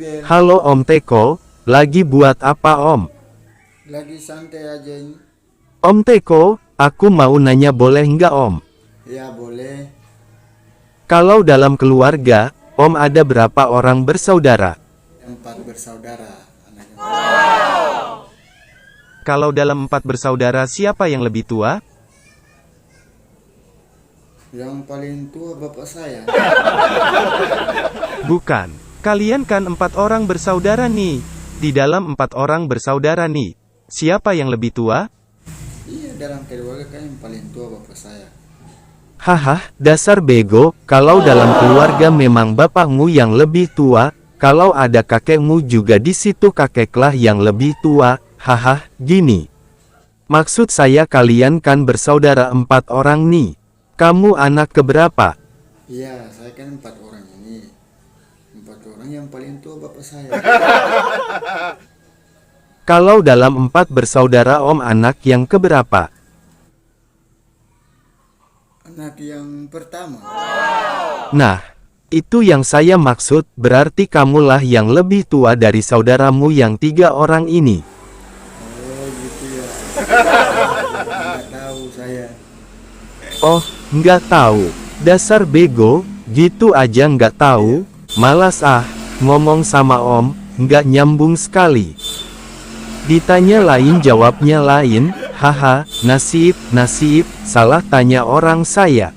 Miguel. Halo Om Teko, lagi buat apa Om? Lagi santai aja ini. Om Teko, aku mau nanya boleh nggak Om? Ya boleh. Kalau dalam keluarga, Om ada berapa orang bersaudara? 4 bersaudara. Anaknya. Kalau dalam 4 bersaudara siapa yang lebih tua? Yang paling tua bapak saya. Bukan. Kalian kan 4 orang bersaudara nih. Di dalam 4 orang bersaudara nih. Siapa yang lebih tua? Iya, dalam keluarga kan yang paling tua bapak saya. Haha, dasar bego, kalau dalam keluarga memang bapakmu yang lebih tua, kalau ada kakekmu juga di situ kakeklah yang lebih tua, haha, gini. Maksud saya kalian kan bersaudara 4 orang nih. Kamu anak keberapa? Iya, saya kan 4 orang ini. 4 orang yang paling tua bapak saya. Kalau dalam 4 bersaudara Om anak yang keberapa? Anak yang pertama. Nah, itu yang saya maksud, berarti kamulah yang lebih tua dari saudaramu yang 3 orang ini. Oh gitu ya. Nggak tahu saya. Oh, nggak tahu. Dasar bego, gitu aja nggak tahu. Malas ah, ngomong sama Om, nggak nyambung sekali. Ditanya lain jawabnya lain, haha, nasib, salah tanya orang saya.